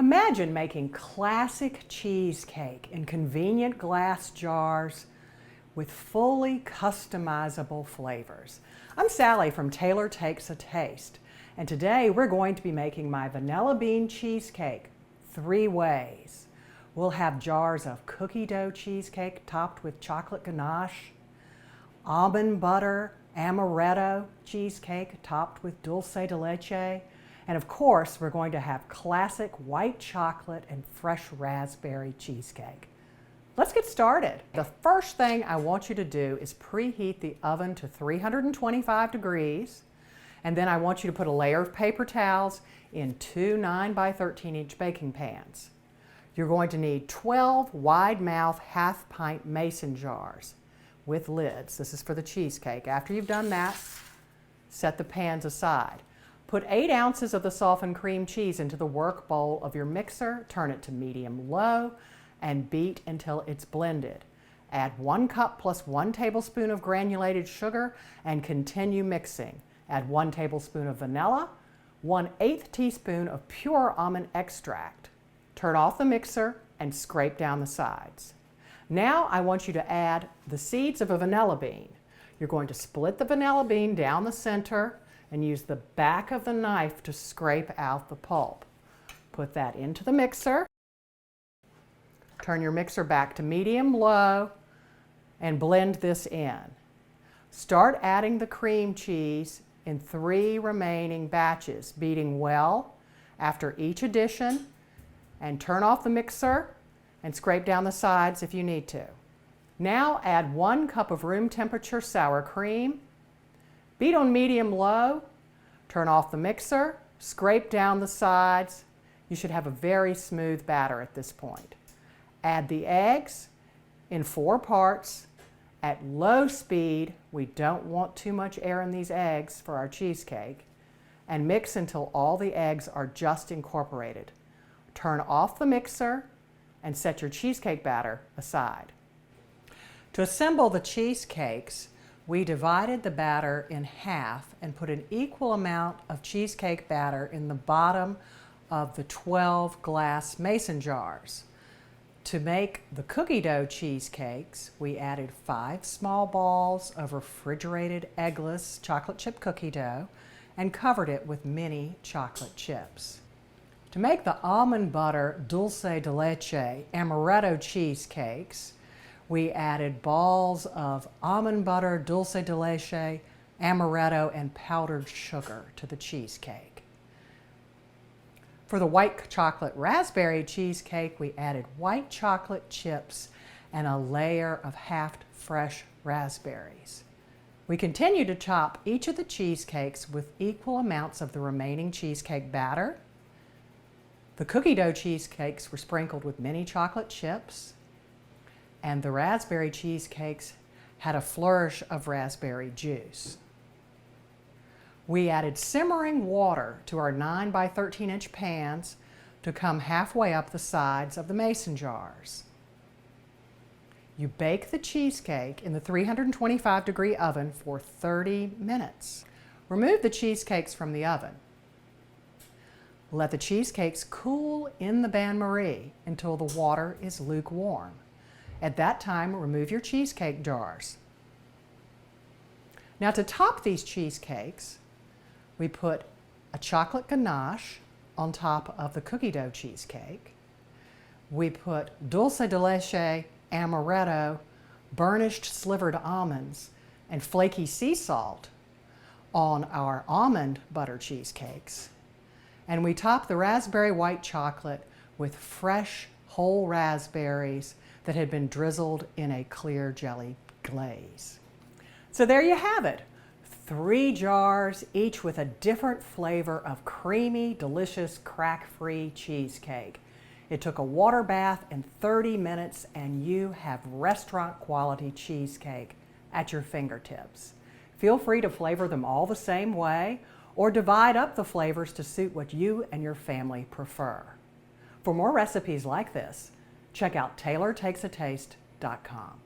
Imagine making classic cheesecake in convenient glass jars with fully customizable flavors. I'm Sally from Taylor Takes a Taste, and today we're going to be making my vanilla bean cheesecake 3 ways. We'll have jars of cookie dough cheesecake topped with chocolate ganache, almond butter amaretto cheesecake topped with dulce de leche, and of course, we're going to have classic white chocolate and fresh raspberry cheesecake. Let's get started. The first thing I want you to do is preheat the oven to 325 degrees, and then I want you to put a layer of paper towels in 2 9 by 13 inch baking pans. You're going to need 12 wide mouth half pint mason jars with lids. This is for the cheesecake. After you've done that, set the pans aside. Put 8 ounces of the softened cream cheese into the work bowl of your mixer, turn it to medium-low, and beat until it's blended. Add 1 cup plus 1 tablespoon of granulated sugar and continue mixing. Add 1 tablespoon of vanilla, 1/8 teaspoon of pure almond extract. Turn off the mixer and scrape down the sides. Now I want you to add the seeds of a vanilla bean. You're going to split the vanilla bean down the center and use the back of the knife to scrape out the pulp. Put that into the mixer. Turn your mixer back to medium-low and blend this in. Start adding the cream cheese in 3 remaining batches, beating well after each addition, and turn off the mixer and scrape down the sides if you need to. Now add 1 cup of room temperature sour cream. Beat on medium-low, turn off the mixer, scrape down the sides. You should have a very smooth batter at this point. Add the eggs in 4 parts at low speed. We don't want too much air in these eggs for our cheesecake. And mix until all the eggs are just incorporated. Turn off the mixer and set your cheesecake batter aside. To assemble the cheesecakes, we divided the batter in half and put an equal amount of cheesecake batter in the bottom of the 12 glass mason jars. To make the cookie dough cheesecakes, we added 5 small balls of refrigerated eggless chocolate chip cookie dough and covered it with mini chocolate chips. To make the almond butter dulce de leche amaretto cheesecakes, we added balls of almond butter, dulce de leche, amaretto, and powdered sugar to the cheesecake. For the white chocolate raspberry cheesecake, we added white chocolate chips and a layer of halved fresh raspberries. We continued to chop each of the cheesecakes with equal amounts of the remaining cheesecake batter. The cookie dough cheesecakes were sprinkled with mini chocolate chips, and the raspberry cheesecakes had a flourish of raspberry juice. We added simmering water to our 9 by 13 inch pans to come halfway up the sides of the mason jars. You bake the cheesecake in the 325 degree oven for 30 minutes. Remove the cheesecakes from the oven. Let the cheesecakes cool in the bain-marie until the water is lukewarm. At that time, remove your cheesecake jars. Now to top these cheesecakes, we put a chocolate ganache on top of the cookie dough cheesecake. We put dulce de leche, amaretto, burnished slivered almonds, and flaky sea salt on our almond butter cheesecakes. And we top the raspberry white chocolate with fresh whole raspberries that had been drizzled in a clear jelly glaze. So there you have it. 3 jars, each with a different flavor of creamy, delicious, crack-free cheesecake. It took a water bath in 30 minutes and you have restaurant quality cheesecake at your fingertips. Feel free to flavor them all the same way or divide up the flavors to suit what you and your family prefer. For more recipes like this, check out TaylorTakesATaste.com.